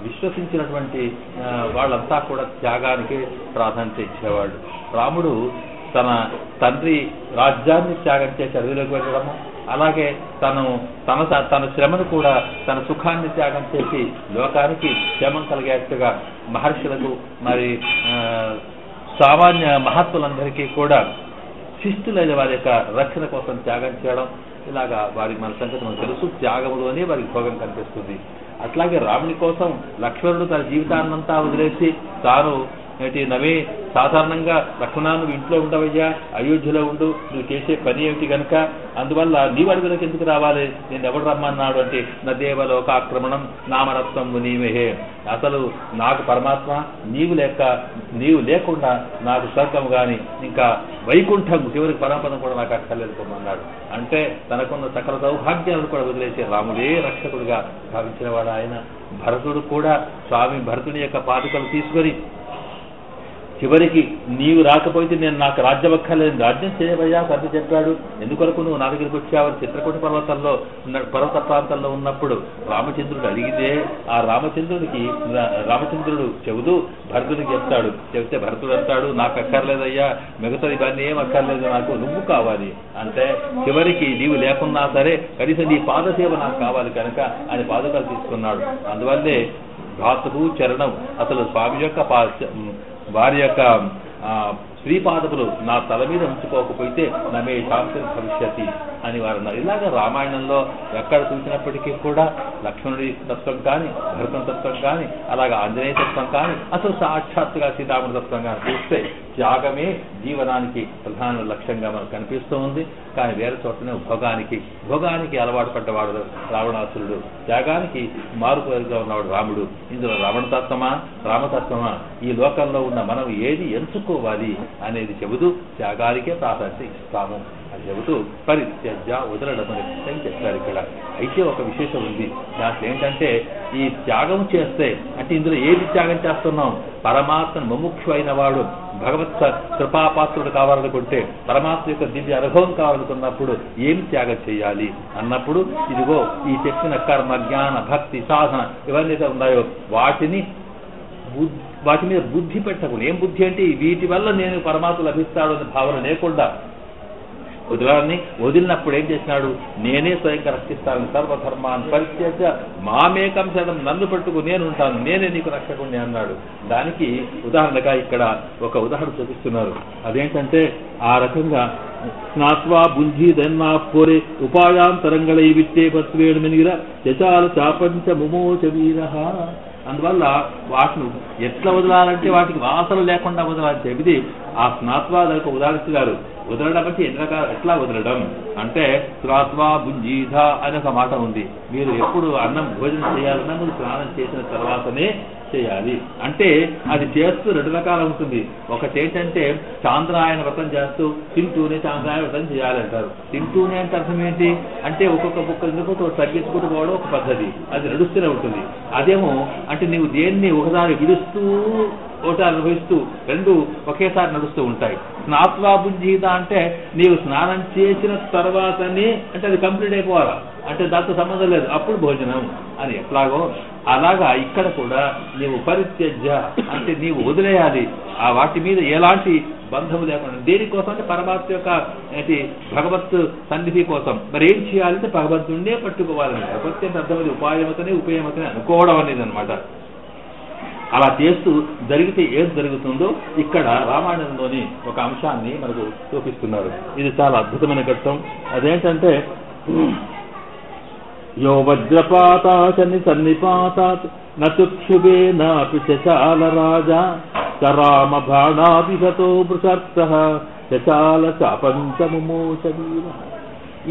విశ్వసించినటువంటి వాళ్ళంతా కూడా త్యాగానికి ప్రాధాన్యత ఇచ్చేవాళ్ళు. రాముడు తన తండ్రి రాజ్యాన్ని త్యాగం చేసి అడవిలోకి వెళ్ళడము, అలాగే తన శ్రమను కూడా తన సుఖాన్ని త్యాగం చేసి లోకానికి క్షేమం కలిగేట్టుగా మహర్షులకు మరి సామాన్య మహాత్ములందరికీ కూడా శిష్టులైన వారి యొక్క రక్షణ కోసం త్యాగం చేయడం, ఇలాగా వారికి మన సంగతి మనకు తెలుసు. త్యాగములోనే వారికి భోగం కనిపిస్తుంది. అట్లాగే రాముని కోసం లక్ష్మణుడు తన జీవితాన్నంతా వదిలేసి తాను నవే సాధారణంగా లక్ష్మణ నువ్వు ఇంట్లో ఉండవయ్యా, అయోధ్యలో ఉండు, నువ్వు చేసే పని ఏమిటి కనుక అందువల్ల నీవు అడుగులకు ఎందుకు రావాలి, నేను ఎవడు రమ్మన్నాడు అంటే నదేవలోకాక్రమణం నామరత్వం నీవే, అసలు నాకు పరమాత్మ నీవు లేకుండా నాకు స్వర్గం కానీ ఇంకా వైకుంఠం చివరికి పరమపదం కూడా నాకు అక్కర్లేదుకోమన్నాడు. అంటే తనకున్న సకల సౌభాగ్యాలను కూడా వదిలేసి రాముడే రక్షకుడిగా భావించినవాడు ఆయన. భరతుడు కూడా స్వామి భరతుని యొక్క పాదుకలు తీసుకొని చివరికి నీవు రాకపోతే నేను నాకు రాజ్యం అక్కర్లేదు, రాజ్యం చేయబోయా తండ్రి చెప్పాడు, ఎందుకొరకు నువ్వు నా దగ్గరికి వచ్చావని చిత్రకూట పర్వత ప్రాంతంలో ఉన్నప్పుడు రామచంద్రుడు అడిగితే ఆ రామచంద్రుడు చెబుతూ భరతుడికి చెప్తే భరతుడు అంటాడు నాకు అక్కర్లేదయ్యా, మిగతా ఇవన్నీ ఏం అక్కర్లేదు, నాకు నువ్వు కావాలి. అంటే చివరికి నీవు లేకున్నా సరే కనీసం నీ పాదసేవ నాకు కావాలి కనుక ఆయన పాదుకలు తీసుకున్నాడు. అందువల్లే భ్రాతృ చరణం, అసలు స్వామి యొక్క వారి యొక్క శ్రీపాదములు నా తల మీద ఉంచుకోకపోతే నమే శాంతి భవిష్యతి అని వారు అన్నారు. ఇలాగ రామాయణంలో ఎక్కడ చూసినప్పటికీ కూడా లక్ష్మణుడి తత్వం కానీ, భరతుని తత్వం కానీ, అలాగే ఆంజనేయ తత్వం కానీ, అసలు సాక్షాత్తుగా సీతారాముడి తత్వం కానీ చూస్తే త్యాగమే జీవనానికి ప్రధాన లక్ష్యంగా మనకు కనిపిస్తూ ఉంది. కానీ వేరే చోటనే భోగానికి అలవాటు పడ్డవాడు రావణాసురుడు, త్యాగానికి మారుపేరుగా ఉన్నవాడు రాముడు. ఇందులో రావణతత్వమా రామతత్వమా, ఈ లోకంలో ఉన్న మనం ఏది ఎంచుకోవాలి అనేది చెబుతూ త్యాగానికే ప్రాధాన్యత ఇస్తాము అని చెబుతూ పరిత్యజ్య వదలడం అనే విషయం చెప్పారు ఇక్కడ. అయితే ఒక విశేషం ఉంది దాంట్లో ఏంటంటే, ఈ త్యాగం చేస్తే అంటే ఇందులో ఏది త్యాగం చేస్తున్నాం, పరమాత్మను ముముక్షువైన వాడు భగవత్ కృపాపాత్రుడు కావాలనుకుంటే, పరమాత్మ యొక్క దివ్య అనుభవం కావాలనుకున్నప్పుడు ఏం త్యాగం చేయాలి అన్నప్పుడు, ఇదిగో ఈ చెప్పిన కర్మ, జ్ఞాన, భక్తి, సాధన ఇవన్నీ ఉన్నాయో వాటి మీద బుద్ధి పెట్టకుండా, ఏం బుద్ధి అంటే వీటి వల్ల నేను పరమాత్మ లభిస్తాడు అనే భావన లేకుండా వదిలినప్పుడు ఏం చేసినాడు, నేనే స్వయంగా రక్షిస్తాను, సర్వధర్మాన్ని పరిత్యజ్య మామేకం శరణం, నన్ను పట్టుకు నేను ఉంటాను, నేనే నీకు రక్షకుణ్ణి అన్నాడు. దానికి ఉదాహరణగా ఇక్కడ ఒక ఉదాహరణ చూపిస్తున్నారు. అదేంటంటే, ఆ రకంగా స్నాత్వా బుంజీ దన్నా పోరే ఉపాయాంతరంగళై విట్టే పత్వేడు మెనిగిర చచాల చాపంచ ముమోచ వీర. అందువల్ల వాటిని ఎట్లా వదలాలంటే వాటికి వాసన లేకుండా వదలాలని చెప్పి ఆ స్నాత్వా దానికి ఉదాహరించారు. వదలడం అంటే ఎట్లా వదలడం అంటే, స్నాత్వా భుంజీధ అనే ఒక మాట ఉంది. మీరు ఎప్పుడు అన్నం భోజనం చేయాలన్నా మీరు స్నానం చేసిన తర్వాతనే చేయాలి. అంటే అది చేస్తూ రెండు రకాలు ఉంటుంది. ఒకటి ఏంటంటే చాంద్రాయణ వ్రతం చేస్తూ తింటూనే చాంద్రాయణ వ్రతం చేయాలంటారు. తింటూనే అంటే అర్థం ఏంటి అంటే, ఒక్కొక్క బుక్క ఎందుకు తగ్గించుకుంటూ పోవడం ఒక పద్ధతి, అది నడుస్తూనే ఉంటుంది. అదేమో అంటే నీవు దేన్ని ఒకసారి విడుస్తూ ఒకసారి అనుభవిస్తూ రెండు ఒకేసారి నడుస్తూ ఉంటాయి. స్నాత్వా భుంజీత అంటే నీవు స్నానం చేసిన తర్వాతనే, అంటే అది కంప్లీట్ అయిపోవాలా, అంటే దాంతో సంబంధం లేదు, అప్పుడు భోజనం అని ఎట్లాగో అలాగా ఇక్కడ కూడా నీవు పరిత్యజ్య అంటే నీవు వదిలేయాలి. ఆ వాటి మీద ఎలాంటి బంధము లేకుండా, దేనికోసం అంటే పరమాత్మ యొక్క భగవత్ సన్నిధి కోసం. మరి ఏం చేయాలంటే భగవంతుడినే పట్టుకోవాలని, భగవత్ అంటే అర్థమది ఉపాయమతనే ఉపయమతనే అనుకోవడం అనేది అనమాట. అలా చేస్తూ జరిగితే ఏం జరుగుతుందో ఇక్కడ రామాయణంలోని ఒక అంశాన్ని మనకు చూపిస్తున్నారు. ఇది చాలా అద్భుతమైన ఘట్టం. అదేంటంటే, యో వజ్రపాతాశని సన్నిపాతాత్ నచుక్షుభే నాపి చచాల రాజా సరామ బాణాభిసతో వృషర్తః చచాల చాపంచముమోచ వీర.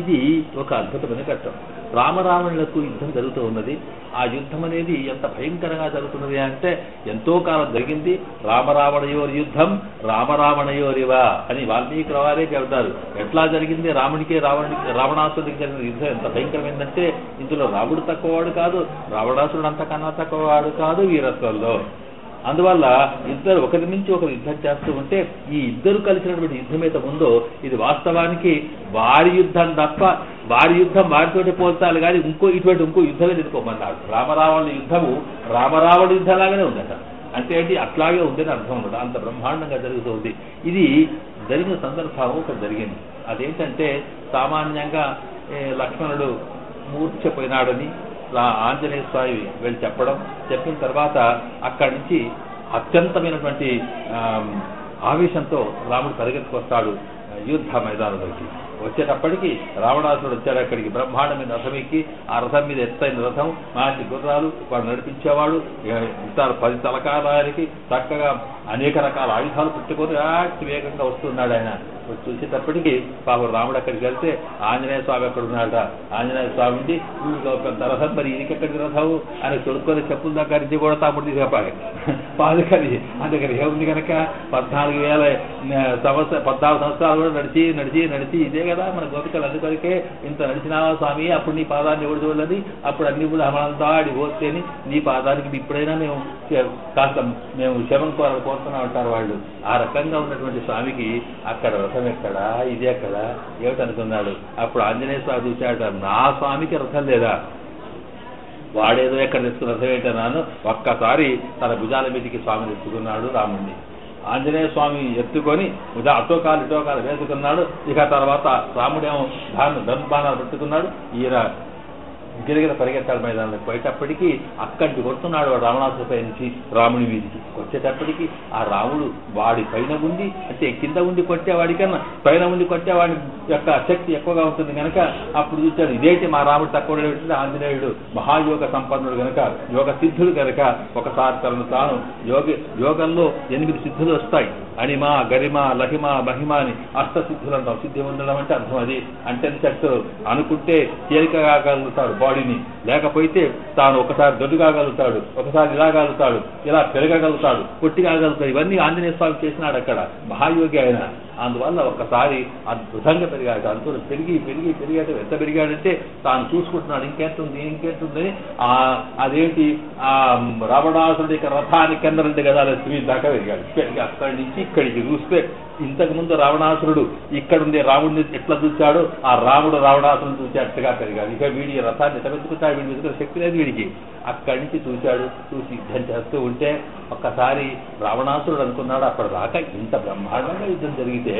ఇది ఒక అద్భుతమైన ఘట్టం. రామరావణులకు యుద్ధం జరుగుతూ ఉన్నది. ఆ యుద్ధం అనేది ఎంత భయంకరంగా జరుగుతున్నది అంటే, ఎంతో కాలం జరిగింది. రామరావణయోర్ యుద్ధం రామరావణయోరివ అని వాల్మీకి వారే చెబుతారు. ఎట్లా జరిగింది, రావణాసుడికి జరిగిన యుద్ధం ఎంత భయంకరమైందంటే, ఇందులో రాముడు తక్కువవాడు కాదు, రావణాసురుడు అంతకన్నా తక్కువవాడు కాదు వీరత్వంలో. అందువల్ల ఇద్దరు ఒకరి నుంచి ఒకరు యుద్ధం చేస్తూ ఉంటే, ఈ ఇద్దరు కలిసినటువంటి యుద్ధం అయితే ఉందో ఇది వాస్తవానికి వారి యుద్ధం తప్ప, వారి యుద్ధం వారితోటి పోల్చాలి కానీ ఇంకో యుద్ధమే ఎదుర్కోమన్నాడు. రామరావణ యుద్ధము రామరావణ యుద్ధంలాగానే ఉందట. అంటే ఏంటి, అట్లాగే ఉందని అర్థం ఉండదు, అంత బ్రహ్మాండంగా జరుగుతుంది. ఇది జరిగిన సందర్భం ఒకటి జరిగింది. అదేంటంటే, సామాన్యంగా లక్ష్మణుడు మూర్ఛపోయినాడని ఆంజనేయ స్వామి వెళ్ళి చెప్పిన తర్వాత అక్కడి నుంచి అత్యంతమైనటువంటి ఆవేశంతో రాముడు పరిగెత్తుకొస్తాడు యుద్ధ మైదానంలోకి. వచ్చేటప్పటికి రావణాసురుడు వచ్చాడు అక్కడికి, బ్రహ్మాండమైన రథం ఎక్కి, ఆ రథం మీద ఎత్తైన రథం, మంచి గుర్రాలు, వాడు నడిపించేవాడు, 10 తలకాలానికి చక్కగా అనేక రకాల ఆయుధాలు పెట్టుకొని వేగంగా వస్తున్నాడు ఆయన. చూసేటప్పటికి పాపం రాముడు అక్కడికి వెళ్తే ఆంజనేయ స్వామి అక్కడ ఉన్నాడట. ఆంజనేయ స్వామి ఉండి పెద్ద రథం, మరి ఈయనకెక్కడికి రథము అని తొడుక్కొని చెప్పుల దగ్గర నుంచి కూడా తమ్ముడు తీసుకపోయి పాదుకని అందుకని ఏముంది కనుక 14 సంవత్సరాలు కూడా నడిచి ఇదే కదా మన గోపికలు. అందుకొరికే ఇంత నడిచినావా స్వామి, అప్పుడు నీ పాదాన్ని ఎవరు చూడలేదు, అప్పుడు అన్ని కూడా అమలంతా ఆడి పోతేని నీ పాదానికి ఇప్పుడైనా మేము కాస్త క్షమం కోరుతున్నాం అంటారు వాళ్ళు. ఆ రకంగా ఉన్నటువంటి స్వామికి అక్కడ రథం ఎక్కడా, ఇది ఎక్కడా, ఏమిటనుకున్నాడు. అప్పుడు ఆంజనేయ స్వామి చూశాడట, నా స్వామికి రథం లేదా, వాడేదో ఎక్కడ తెచ్చుకున్న రథం ఏంటన్నాను. ఒక్కసారి తన భుజాల మీదకి స్వామిని ఎత్తుకున్నాడు రాముడిని. ఆంజనేయ స్వామి ఎత్తుకొని అటో కాలు వేసుకున్నాడు. ఇక తర్వాత రాముడేమో ధనుర్బాణాలు పెట్టుకున్నాడు. ఈయన గిరగిర పరిగెత్తాడు మైదానంలోకి. పోయేటప్పటికీ అక్కడికి కొడుతున్నాడు వాడు రావణాసుడిపై నుంచి రాముని మీదికి. వచ్చేటప్పటికి ఆ రాముడు వాడి పైన ఉండి, అంటే కింద ఉండి కొట్టేవాడికన్నా పైన ఉండి కొట్టేవాడి యొక్క శక్తి ఎక్కువగా ఉంటుంది కనుక అప్పుడు చూచాడు, ఇదేంటి మా రాముడు తక్కువ పెట్టింది, ఆంజనేయుడు మహాయోగ సంపన్నుడు కనుక, యోగ సిద్ధుడు కనుక ఒకసారి తనను తాను యోగంలో 8 సిద్ధులు వస్తాయి. అణిమ, గరిమ, లహిమ, మహిమ అని అష్టసిద్ధులు అంటాం. సిద్ధి ఉండడం అంటే అర్థం అది. అంటే అనుకుంటే తేలిక కాగలుగుతాడు బాడీని, లేకపోతే తాను ఒకసారి దొడ్డు కాగలుగుతాడు, ఒకసారి ఇలా కాగలుగుతాడు, ఇలా పెరగగలుగుతాడు, కొట్టి కాగలుగుతాడు. ఇవన్నీ ఆంజనేయ స్వామి చేసినాడు అక్కడ, మహాయోగి ఆయన. అందువల్ల ఒక్కసారి అద్భుతంగా పెరిగాడు. అంత పెరిగాడు. ఎంత పెరిగాడంటే తాను చూసుకుంటున్నాడు ఇంకేంటుందని. అదేంటి ఆ రావణాసుడి రథానికి కింద 2 గదాల స్త్రీ దాకా పెరిగాడు. అక్కడి నుంచి ఇక్కడికి చూస్తే ఇంతకు ముందు రావణాసురుడు ఇక్కడుండే రాముడిని ఎట్లా చూచాడు, ఆ రాముడు రావణాసురుని చూసేట్టుగా పెరిగాడు. ఇక వీడి రథాన్ని ఎట్లా పెంచుకుంటాడు, వీడి వెతుకునే శక్తి లేదు వీడికి. అక్కడి నుంచి చూసి యుద్ధం చేస్తూ ఉంటే ఒక్కసారి రావణాసురుడు అనుకున్నాడు, అప్పటిదాకా ఇంత బ్రహ్మాండంగా యుద్ధం జరిగితే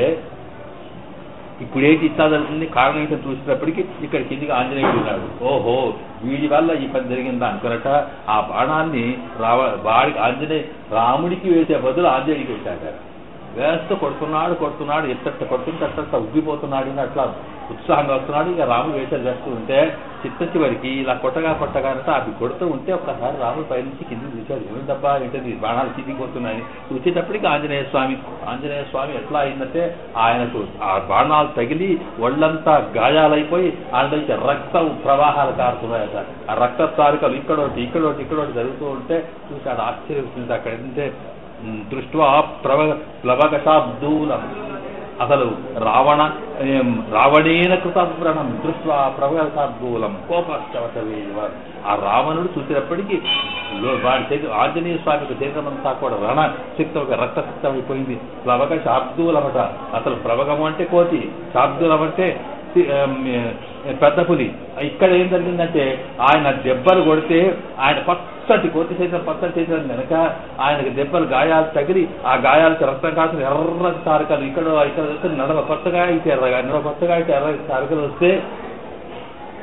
ఇప్పుడేంటి ఇట్లా జరుగుతుంది, కారణం ఏంటో చూసినప్పటికీ ఇక్కడ కిందికి ఆంజనేయుడు ఉన్నాడు. ఓహో, వీడి వల్ల ఈ పని జరిగిందా అనుకున్నట ఆ బాణాన్ని రాముడికి వేసే బదులు ఆంజనేయుడికి వేశాడు. వేస్తే కొడుతున్నాడు ఎట్ట కొడుతుంటే ఉబ్బిపోతున్నాడు, అట్లా ఉత్సాహంగా వస్తున్నాడు. ఇక రాముడు వేసాలు చేస్తూ ఉంటే చిత్తచి వరకు ఇలా కొట్టగానంటే అవి కొడుతూ ఉంటే ఒక్కసారి రాముడు పైనుంచి కిందికి చూశాడు. ఏమిటబ్బా ఏంటది, బాణాలు కిందికి పోతున్నాయని చూసేటప్పటికి ఆంజనేయ స్వామి ఎట్లా అయిందంటే ఆయనకు ఆ బాణాలు తగిలి ఒళ్ళంతా గాయాలైపోయి అందులోంచి రక్తం ప్రవాహాలు కారుతున్నాయట. ఆ రక్త తారికలు ఇక్కడోటి జరుగుతూ ఉంటే చూశాడు. ఆశ్చర్యం అక్కడ ఏంటంటే దృష్ట్వా ప్లవగశాబ్దూలం, అసలు రావణేన కృతవ్రణం దృష్ట్వా ప్రవగశాబ్దూలం కోపశ్చవశవేవ. ఆ రావణుడు చూసినప్పటికీ వాడి ఆంజనేయ స్వామికి శరీరమంతా కూడా రణ శక్తి రక్తశక్తం అయిపోయింది. ప్లవగ శాబ్దూలమట. అసలు ప్లవగము అంటే కోతి, శాబ్దూలం అంటే పెద్ద పులి. ఇక్కడ ఏం జరిగిందంటే ఆయన దెబ్బలు కొడితే ఆయన పచ్చటి కోతి శరీరం పచ్చటి శరీరం కనుక ఆయనకి దెబ్బలు గాయాలు తగిలి ఆ గాయాలకి రక్తం కాసిన ఎర్ర తారకలు ఇక్కడ నడవ కొత్తగా అయితే ఎర్రగా, నడవ కొత్తగా అయితే ఎర్ర తారకలు వస్తే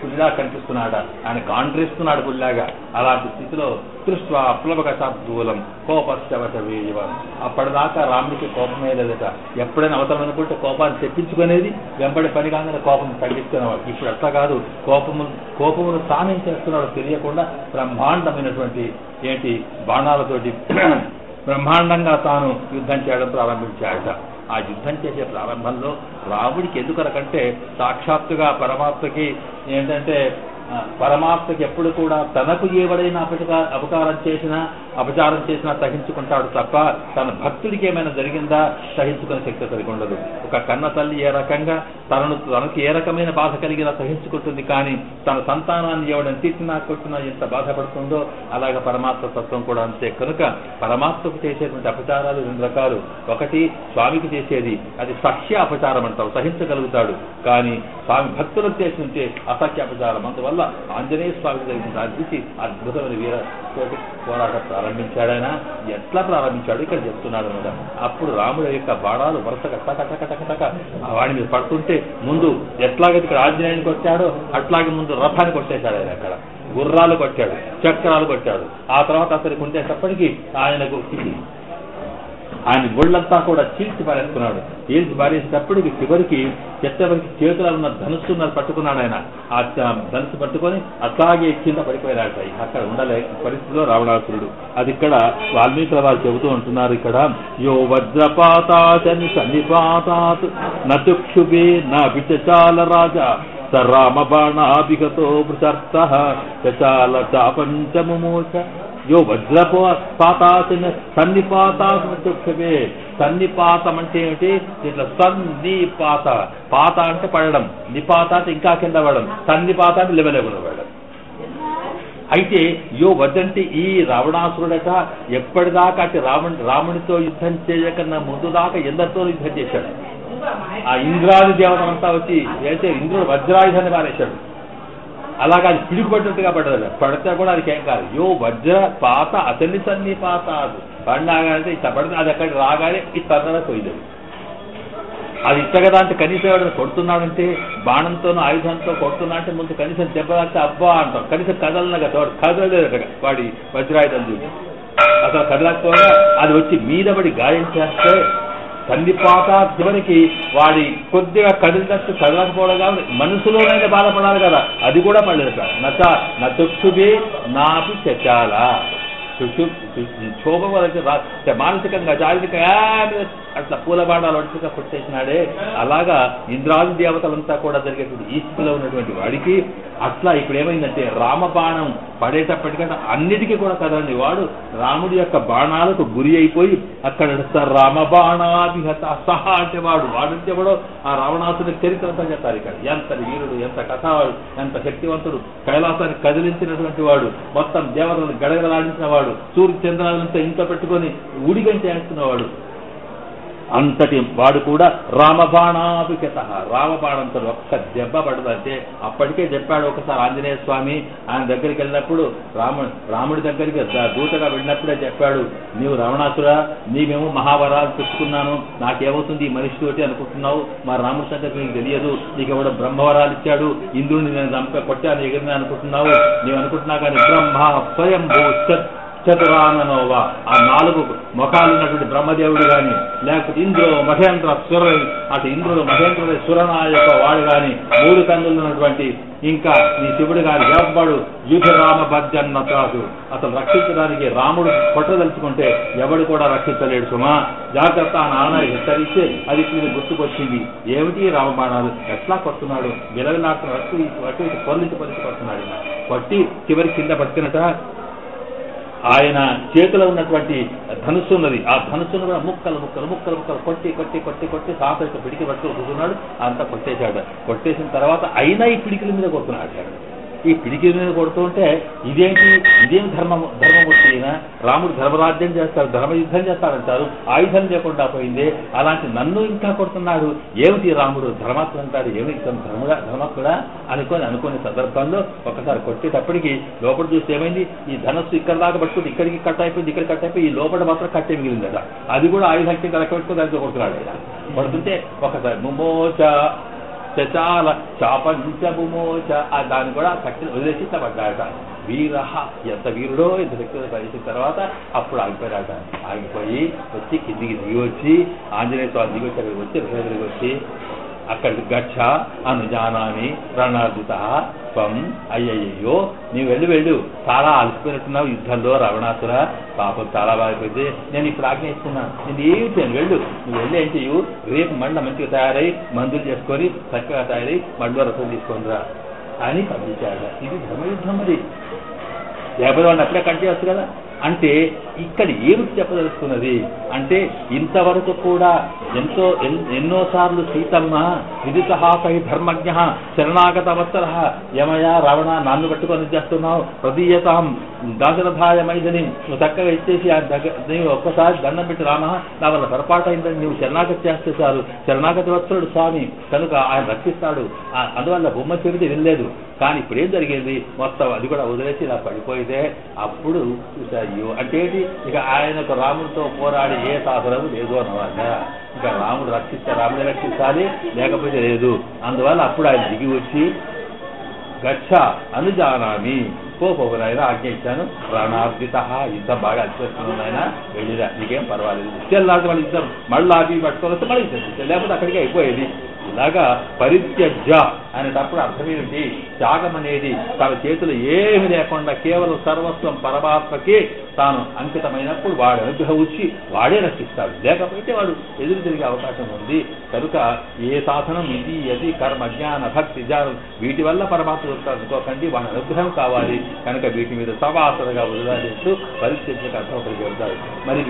పుల్లా కనిపిస్తున్నాడు, ఆయన కాండ్రిస్తున్నాడు పుల్లాగా. అలాంటి స్థితిలో దృష్ట్వా ప్లవగశాబ్దూలం కోపశ్చవశవేవ. అప్పటిదాకా రాముడికి కోపమే లేదట. ఎప్పుడైనా అవసరం అనుకుంటే కోపాన్ని తెప్పించుకునేది, వెంబడి పని కాగానే కోపం తగ్గించుకునేవాడు. ఇప్పుడు అట్లా కాదు, కోపమును తానేం చేస్తున్నాడో తెలియకుండా బ్రహ్మాండమైనటువంటి బాణాలతోటి బ్రహ్మాండంగా తాను యుద్ధం చేయడం ప్రారంభించాడట. ఆ యుద్ధం చేసే ప్రారంభంలో రాముడికి ఎందుకనకంటే సాక్షాత్తుగా పరమాత్మకి ఏంటంటే పరమాత్మకి ఎప్పుడు కూడా తనకు ఏవడైనా అపచారం చేసినా సహించుకుంటాడు తప్ప తన భక్తుడికి ఏమైనా జరిగిందా సహించుకునే శక్తి కలిగి ఉండదు. ఒక కన్న తల్లి ఏ రకంగా తనకు ఏ రకమైన బాధ కలిగినా సహించుకుంటుంది, కానీ తన సంతానాన్ని ఎవడని తిట్టినా కొట్టినా ఎంత బాధపడుతుందో అలాగే పరమాత్మ తత్వం కూడా అంతే. కనుక పరమాత్మకు చేసేటువంటి అపచారాలు 2 రకాలు. ఒకటి స్వామికి చేసేది, అది సహ్య అపచారం అంటాం, సహించగలుగుతాడు. కానీ స్వామి భక్తులకు చేస్తుంటే అసహ్య అపచారం. అందువల్ల ఆంజనేయ స్వామికి జరిగిన అద్భుతి అద్భుతమైన వీరతోటి పోరాటం ప్రారంభించాడైనా. ఎట్లా ప్రారంభించాడు ఇక్కడ చెప్తున్నాడు అన్నమాట. అప్పుడు రాముడు యొక్క బాణాలు వరుసగా టక వాడి మీద పడుతుంటే ముందు ఎట్లాగైతే ఇక్కడ ఆంజనేయుని కొట్టాడో అట్లాగే ముందు రథాన్ని కొట్టేశాడు. ఆయన అక్కడ గుర్రాలు కొట్టాడు, చక్రాలు కొట్టాడు. ఆ తర్వాత అతనికి ఉండేటప్పటికీ ఆయన ఒళ్ళంతా కూడా చీల్చి పారేసుకున్నాడు. చీల్చి పారేసేటప్పటికి చివరికి చేతిలో ఉన్న ధనుస్సు పట్టుకున్నాడు. ఆయన ఆ ధనుస్సు పట్టుకొని అట్లాగే కింద పడిపోయాడు. అక్కడ ఉండలే పరిస్థితిలో రావణాసురుడు. అది ఇక్కడ వాల్మీకుల వారు చెబుతూ ఉంటున్నారు. ఇక్కడ యో వజ్రపాతాచని సన్నిపాతాత్ నచుక్షుభే నచాల రాజా స రామ బాణాభిగతో వృషర్తః చచాల చాపంచముమోచ. యో వజ్రపాతాచిన సన్నిపాతాత్మే. సన్నిపాతం అంటే ఏమిటి? ఇట్లా సన్నిపాత, పాత అంటే పడడం, నిపాత అంటే ఇంకా కింద పడడం, సన్నిపాత అంటే లెవెలెవెల్ పడడం. అయితే యో వజ్రంటే ఈ రావణాసురుడట ఎప్పటిదాకా అంటే రామునితో యుద్ధం చేయకన్నా ముందు దాకా ఎందరితో యుద్ధం చేశాడు. ఆ ఇంద్రాది దేవతలంతా వచ్చి అయితే ఇంద్రుడు వజ్రాయుధాన్ని పారేశాడు. అలాగా అది పిడుగుపడినట్టుగా పడ్డది. పడితే కూడా అది ఏం కాదు. యో వజ్ర పాత అతన్ని సన్నిపాత పడినాగానే ఇట్లా పడితే అది అక్కడికి రాగానే ఈ తరగతి పోయింది. అది ఇచ్చగదా అంటే కనీసం ఎవరైనా కొడుతున్నాడంటే బాణంతోనూ ఆయుధంతో కొడుతున్నా అంటే ముందు కనీసం దెబ్బలాస్తే అబ్బా అంటాం. కనీసం కదలనగా వాడు కదలేదట వాడి వజ్రాయుధం చూసి. అసలు కదలకపోగా అది వచ్చి మీద పడి గాయం చేస్తే కందిపాత చివరికి వాడి కొద్దిగా కదిలినట్టు కదలకపోవడం కాదు, మనసులోనైతే బాధపడాలి కదా, అది కూడా పడలేదు. నచుక్షుభే నాపి చచాల క్షోభ మానసికంగా శారీరకంగా అట్లా పూలబాణాలు అడుచుగా కొట్టేసినాడే. అలాగా ఇంద్రాది దేవతలంతా కూడా జరిగేటువంటి ఈశ్వరులో ఉన్నటువంటి వాడికి అట్లా ఇప్పుడు ఏమైందంటే రామబాణం పడేటప్పటికంటే అన్నిటికీ కూడా కదండి వాడు రాముడి యొక్క బాణాలకు గురి అయిపోయి అక్కడ రామబాణాభిహత సహా అంటే వాడంటే కూడా ఆ రావణాసుని చరిత్ర అంతా చెప్తారు. ఇక్కడ ఎంత వీరుడు, ఎంత కథావాడు, ఎంత శక్తివంతుడు, కైలాసాన్ని కదిలించినటువంటి వాడు, మొత్తం దేవతలను గడగడలాడించిన వాడు, సూర్య చంద్రాలంతా ఇంట్లో పెట్టుకొని ఊడిగం చేస్తున్నవాడు, అంతటి వాడు కూడా రామబాణాభిగత రామబాణంతో ఒక్క దెబ్బ పడదంటే అప్పటికే చెప్పాడు ఒకసారి ఆంజనేయ స్వామి ఆయన దగ్గరికి వెళ్ళినప్పుడు రాముడి దగ్గరికి దూతగా వెళ్ళినప్పుడే చెప్పాడు, నీవు రావణాసురా నీవేమో మహావరాలు తెచ్చుకున్నాను, నాకేమవుతుంది ఈ మనిషితోటి అనుకుంటున్నావు, మా రాముడి సంగతి నీకు తెలియదు, నీకు ఎవడో బ్రహ్మవరాలు ఇచ్చాడు, ఇంద్రుడిని నేను కొట్టాను ఎగిరినా అనుకుంటున్నావు, నీవు అనుకుంటున్నా కానీ బ్రహ్మ స్వయం చతురాననోవా ఆ 4 ముఖాలు ఉన్నటువంటి బ్రహ్మదేవుడు గాని, లేకపోతే ఇంద్రో మహేంద్ర సుర అటు ఇంద్రుడు మహేంద్రుడి సురనాయక వాడు గాని, 3 కన్నులు ఉన్నటువంటి ఇంకా ఈ శివుడు గాని ఎవ్వడు యుధరామ భద్యన్నతాడు అసలు రక్షించడానికి రాముడు కొట్టదలుచుకుంటే ఎవడు కూడా రక్షించలేడు సుమా, జాగ్రత్త నాన్న హెచ్చరిస్తే అది మీరు గుర్తుకొచ్చింది. ఏమిటి రామబాణాలు ఎట్లా కొడుతున్నాడు, విలవిలాడుతున్న అటు ఇటు పొల్లించి కొడుతున్నాడు. కొట్టి చివరి కింద పట్టినట ఆయన చేతిలో ఉన్నటువంటి ధనుస్సు ఉన్నది, ఆ ధనుస్సును కూడా ముక్కలు ముక్కలు ముక్కలు ముక్కలు కొట్టి కొట్టి కొట్టి కొట్టి సాపేట పిడికి పట్టుకుని కూర్చున్నాడు. అంతా కొట్టేశాడు. కొట్టేసిన తర్వాత అయినా ఈ పిడికిల మీద కొడుతున్నాడు. ఈ పిడికిల మీద కొడుతుంటే ఇదేం ధర్మమూర్తి అయినా రాముడు ధర్మరాజ్యం చేస్తాడు, ధర్మయుద్ధం చేస్తాడంటారు, ఆయుధం లేకుండా పోయింది, అలాంటి నన్ను ఇంకా కొడుతున్నాడు, ఏమిటి రాముడు ధర్మాత్ముడు అంటాడు, ఏమిటి ధర్మాత్ముడా అనుకునే సందర్భంలో ఒకసారి కొట్టేటప్పటికి లోపల చూస్తే ఏమైంది, ఈ ధనస్సు ఇక్కడ దాకా పట్టుకుని ఇక్కడికి కట్ అయిపోయింది, ఇక్కడ కట్ అయిపోయి ఈ లోపల మాత్రం కట్టే మిగిలింది కదా, అది కూడా ఆయుధం కింద పెట్టుకుని దాంతో కొడుతున్నాడు. కొడుతుంటే ఒకసారి ముమోచ చచాల చాపంచమోచ దాన్ని కూడా కట్టిన వదిలేసి పడ్డాడట. వీర ఎంత వీరుడో ఇంత శక్తి కలిసిన తర్వాత అప్పుడు ఆగిపోయాడట. ఆగిపోయి వచ్చి కిందికి దిగి వచ్చి ఆంజనేయ స్వామి దిగి వచ్చి అక్కడికి వచ్చి దగ్గరికి వచ్చి అక్కడికి గచ్చ అనుజానామి రణార్జిత త్వం అయ్యయ్యో నీవు వెళ్ళు చాలా అలసిపోయినట్టున్నావు యుద్ధంలో రావణాసుర పాపం చాలా బాధపోతే నేను ఇప్పుడు ఆజ్ఞ ఇస్తున్నాను, నేను ఏమి చేయను, నువ్వు వెళ్ళి ఏం చెయ్యు, రేపు మళ్ళీ మంచిగా తయారై మందులు చేసుకొని చక్కగా తయారై మళ్ళీ రసం తీసుకొని రా అని పంపించాడు. ఇది ధర్మయుద్ధం. మరి 50 వాడిని అప్పుడే కంటే వచ్చు కదా. అంటే ఇక్కడ ఏమిటి చెప్పదలుచుకున్నది అంటే ఇంతవరకు కూడా ఎన్నోసార్లు సీతమ్మ విదితహాపై ధర్మజ్ఞ శరణాగత వత్సర యమయా రావణ నాన్ను పట్టుకొని చేస్తున్నావు ప్రదీయతాం దాశరథాయ మైదని నువ్వు చక్కగా ఇచ్చేసి నీవు ఒక్కసారి దండం పెట్టి రామ నా వల్ల పొరపాటు అయిందని నువ్వు శరణాగతి చేస్తే చాలు, శరణాగతి వత్సరుడు స్వామి కనుక ఆయన రక్షిస్తాడు. అందువల్ల బొమ్మ చెబితే వెళ్ళలేదు. కానీ ఇప్పుడేం జరిగేది మొత్తం అది కూడా వదిలేసి ఇలా పడిపోయితే అప్పుడు చూసారు అంటే ఇక ఆయనకు రాముడితో పోరాడి ఏ సాధనము లేదు అన్నమాట. ఇక రాముడే రక్షించాలి, లేకపోతే లేదు. అందువల్ల అప్పుడు ఆయన దిగి వచ్చి గచ్చ అనుజానామి పోనాయన ఆజ్ఞ ఇచ్చాను, ప్రాణార్జిత యుద్ధం బాగా అనిపిస్తున్నాను ఆయన వెళ్ళిరా నీకేం పర్వాలేదు, చెల్లాంటి వాళ్ళు యుద్ధం మళ్ళీ ఆపి పట్టుకొని వస్తే మళ్ళీ ఇచ్చేది, లేకపోతే అక్కడికి అయిపోయేది. ఇలాగా పరిత్యజ్య అనేటప్పుడు అర్థం ఏమిటి, త్యాగం అనేది తన చేతులు ఏమి లేకుండా కేవలం సర్వస్వం పరమాత్మకే తాను అంకితమైనప్పుడు వాడు అనుగ్రహం వచ్చి వాడే రక్షిస్తాడు, లేకపోతే వాడు ఎదురు తిరిగే అవకాశం ఉంది. కనుక ఏ సాధనం ఇది అది కర్మ జ్ఞాన భక్తి జ్ఞానం వీటి వల్ల పరమాత్మ అనుకోకండి, వాడి అనుగ్రహం కావాలి. కనుక వీటి మీద సవాసనగా వదిలేస్తూ పరిస్థితికి అర్థం ఒకటి చెబుతాడు. మరి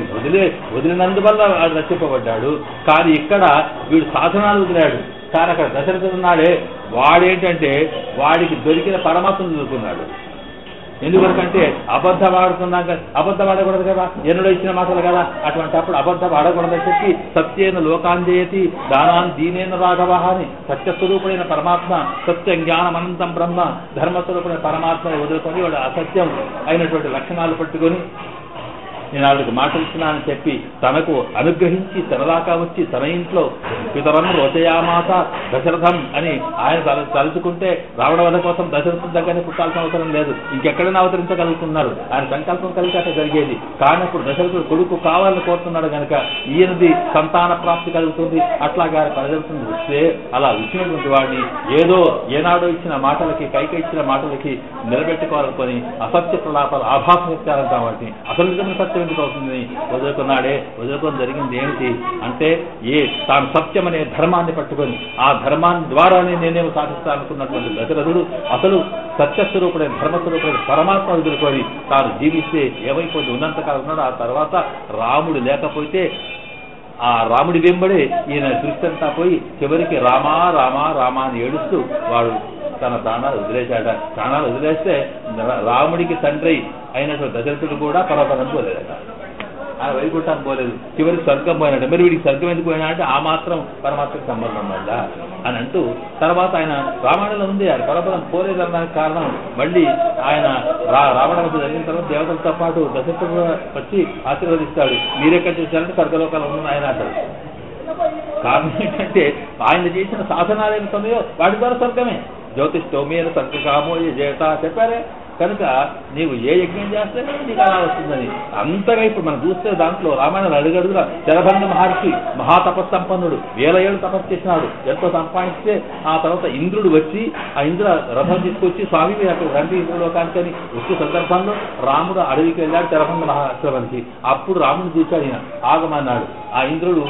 వదిలినందువల్ల వాడు రక్షింపబడ్డాడు. కానీ ఇక్కడ వీడు సాధనాలు వదిలాడు. కానీ అక్కడ దశరథుడు ఉన్నాడే వాడేంటంటే వాడికి దొరికిన పరమాత్మను దొరుకున్నాడు. ఎందుకంటే అబద్ధం ఆడకూడదు కదా, ఎన్నడో ఇచ్చిన మాటలు కదా, అటువంటి అప్పుడు అబద్ధం ఆడకూడదని చెప్పి సత్యేన లోకాంజయతి దానాన్ దీనేన రాఘవ అని సత్యస్వరూపుడైన పరమాత్మ, సత్యం జ్ఞానం అనంతం బ్రహ్మ ధర్మస్వరూపుడైన పరమాత్మని వదులుకొని వాడు అసత్యం అయినటువంటి లక్షణాలు పట్టుకొని నేను ఆవిడకి మాట ఇచ్చినా అని చెప్పి తనకు అనుగ్రహించి తనదాకా వచ్చి తన ఇంట్లో పితరం రోచయామాత దశరథం అని ఆయన తలుచుకుంటే రావణ వధ కోసం దశరథం దగ్గరనే పుట్టాల్సిన అవసరం లేదు, ఇంకెక్కడైనా అవతరించగలుగుతున్నారు. ఆయన సంకల్పం కలిగాక జరిగేది. కానీ అప్పుడు దశరథుడు కొడుకు కావాలని కోరుతున్నాడు కనుక ఈయనది సంతాన ప్రాప్తి కలుగుతుంది. అట్లాగా పరిగెడుతుంది వస్తే అలా ఇచ్చినటువంటి వాడిని ఏదో ఏనాడో ఇచ్చిన మాటలకి కైక ఇచ్చిన మాటలకి నిలబెట్టుకోవాలనుకొని అసత్య ప్రలాపాలు ఆభాసం ఇచ్చారంటాం వాటిని. అసలు నిజమైన సత్యం ఎందుకు అవుతుంది? వదులుకున్నాడే, వదులుకొని జరిగింది ఏమిటి అంటే తాను సత్యం అనే ధర్మాన్ని పట్టుకొని ఆ ధర్మాన్ని ద్వారానే నేనేమో సాధిస్తానుకున్నటువంటి దశరథుడు అసలు సత్యస్వరూపుడైన ధర్మస్వరూపుడైన పరమాత్మ వదులుకొని తాను జీవిస్తే ఏమైపోయింది ఉన్నంతకాలం ఉన్నాడు. ఆ తర్వాత రాముడు లేకపోతే ఆ రాముడి వెంబడే ఈయన దృష్టి అంతా పోయి చివరికి రామా రామా రామా అని ఏడుస్తూ వాడు తన ప్రాణాలు వదిలేశాడ. ప్రాణాలు వదిలేస్తే రాముడికి తండ్రి అయినటువంటి దశరథుడు కూడా పరపరం పోలేదట, ఆయన వైకుంఠానికి పోలేదు, చివరికి స్వర్గం పోయినట్టు. మరి వీడికి స్వర్గం ఎందుకు పోయినా అంటే ఆ మాత్రం పరమాత్మకి సంబంధం వల్ల అని అంటూ తర్వాత ఆయన రామాయణంలో ఉంది ఆయన పరపరం పోలేదనడానికి కారణం మళ్ళీ ఆయన రావణ వద్ద జరిగిన తర్వాత దేవతలతో పాటు దశరథుడు వచ్చి ఆశీర్వదిస్తాడు. మీరెక్కడ చూశారంటే స్వర్గలోకాలు ఉన్న ఆయన అంటాడు. కారణం ఏంటంటే ఆయన చేసిన శాసనాలు ఏమిటో వాటి ద్వారా స్వర్గమే. జ్యోతిష్ఠోమేన స్వర్గకామో జయత చెప్పారే కనుక నీవు ఏ యజ్ఞం చేస్తే నీకు అలా వస్తుందని. అంతగా ఇప్పుడు మనం చూస్తే దాంట్లో రామాయణం అడుగడుగురా శరభంగ మహర్షి మహాతపస్సంపన్నుడు 1000 ఏళ్ళు తపస్సు చేసినాడు, ఎంతో సంపాదిస్తే ఆ తర్వాత ఇంద్రుడు వచ్చి ఆ ఇంద్ర రథం తీసుకొచ్చి స్వామి మీరు అక్కడ రండి ఇంద్రలోకానికి అని వచ్చే సందర్భంలో రాముడు అడవికి వెళ్ళాడు శరభంగ మహాశ్రమానికి. అప్పుడు రాముడు చూశాడు, ఈయన ఆగమన్నాడు. ఆ ఇంద్రుడు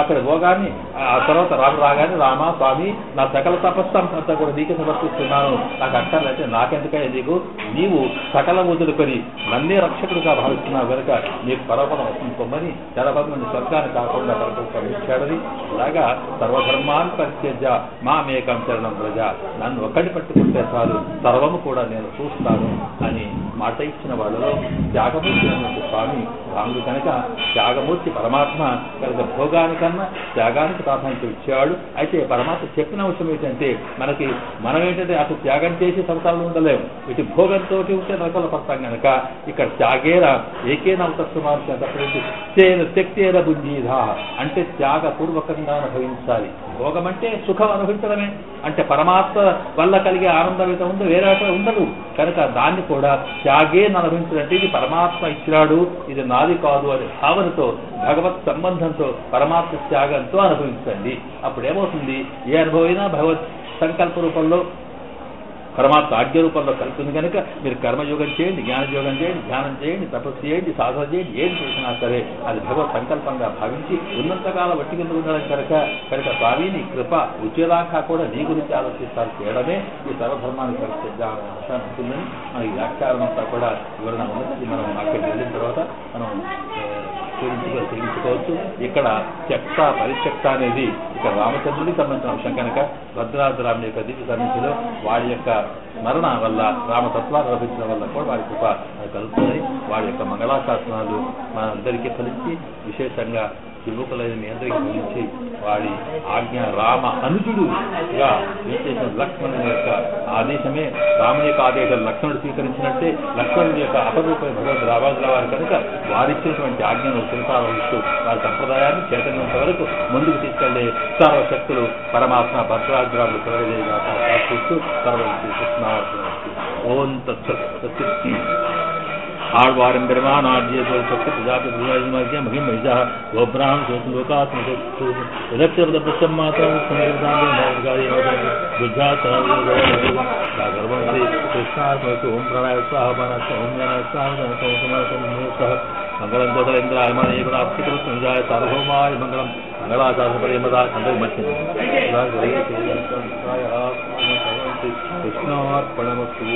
అక్కడ పోగానే ఆ తర్వాత రాముడు రాగానే రామా స్వామి నా సకల తపస్సు అంతా కూడా నీకే సమర్పిస్తున్నాను, నాకు అక్కర్లైతే నాకెందుకయ్యా నీకు, నీవు సకల వదులుకొని నన్నే రక్షకుడిగా భావిస్తున్నావు కనుక నీకు పరపదం వస్తుంది పొమ్మని శరభంగుని స్వర్గాన్ని కాకుండా పంపించాడని. అలాగా సర్వధర్మాన్ని పరిత్యజ్య మామేకం శరణం ప్రజ, నన్ను ఒక్కటి పట్టుకుంటే చాలు సర్వము కూడా నేను చూస్తాను అని మాట ఇచ్చిన వాళ్ళలో త్యాగమూర్తి అన్నటువంటి స్వామి రాముడు కనుక త్యాగమూర్తి పరమాత్మ కనుక భోగానికన్నా త్యాగానికి ప్రాధాన్యత ఇచ్చేవాడు. అయితే పరమాత్మ చెప్పిన విషయం ఏంటంటే మనం ఏంటంటే అసలు త్యాగం చేసి సంసారంలో ఉండలేము, ఇటు భోగంతో ఉంటే రకాల పడతాం కనుక ఇక్కడ త్యాగేర ఏకేన అవతస్మాన్ శక్తేర బుద్ధీధా అంటే త్యాగపూర్వకంగా అనుభవించాలి. భోగం అంటే సుఖం అనుభవించడమే, అంటే పరమాత్మ వల్ల కలిగే ఆనందం అయితే ఉందో వేరే ఉండదు కనుక దాన్ని కూడా త్యాగేన అనుభవించాలంటే ఇది పరమాత్మ ఇచ్చినాడు ఇది నాది కాదు అనే భావనతో భగవత్ సంబంధంతో పరమాత్మ త్యాగంతో అనుభవించండి. అప్పుడు ఏమవుతుంది, ఏ అనుభవమైనా భగవత్ సంకల్ప రూపంలో పరమాత్మ ఆజ్ఞ రూపంలో కలుగుతుంది కనుక మీరు కర్మయోగం చేయండి, జ్ఞానయోగం చేయండి, ధ్యానం చేయండి, తపస్సు చేయండి, సాధన చేయండి, ఏం చేసినా సరే అది భగవత్ సంకల్పంగా భావించి ఉన్నంతకాలం వట్టి కింద ఉండడం కనుక స్వామిని కృప వచ్చేదాకా కూడా నీ గురించి ఆలోచిస్తారు చేయడమే ఈ సర్వధర్మాన్ని పరిస్థితి ఉంటుందని మన ఈ వ్యాఖ్యానం అంతా కూడా వివరణ ఉన్నది. మనం అక్కడికి వెళ్ళిన తర్వాత మనం తెలుసుకోవచ్చు. ఇక్కడ చక్త పరిచక్త అనేది ఇక్కడ రామచంద్రుడికి సంబంధించిన అంశం కనుక భద్రాద్రాముని యొక్క దివ్య సన్నిధిలో వాడి యొక్క స్మరణ వల్ల రామతత్వాన్ని లభించడం వల్ల కూడా వారి కృప కలుగుతున్నాయి. వాడి యొక్క మంగళాశాసనాలు మనందరికీ ఫలించి విశేషంగా యువకులైన మీ అందరికీ ఫలించి వాడి ఆజ్ఞ రామ అనుజుడుగా విశేషం లక్ష్మణుని యొక్క ఆదేశమే రాముని యొక్క ఆదేశం లక్ష్మణుడు స్వీకరించినట్టే లక్ష్మణుని యొక్క అపరూపమైన భగవంతుడు రావాల్సిన వారి కనుక వారిచ్చినటువంటి ఆజ్ఞను కొనసాగిస్తూ వారి సంప్రదాయాన్ని చైతన్యంత వరకు ముందుకు తీసుకెళ్లే సర్వశక్తులు పరమాత్మ భద్రాద్రాములు కలగజేయగా ప్రార్థిస్తూ సర్వకృష్ణ ఓం తత్సత్ ఆళ్వారం పెరుమానాడ్య ప్రజాపతి మహిమ మహిష గోబ్రాహ్మ శోలోకాత్మకు యదక్షరదృష్టం మాత్రం గర్భంతి కృష్ణాత్మకు ఓం ప్రణాయ స్వాహ ఓం మంగళం గోదరేంద్రాయ సార్వభౌమాయ మంగళం మంగళాచార్యపరేమదా అందరికి మంచిది కృష్ణార్పణమస్తు.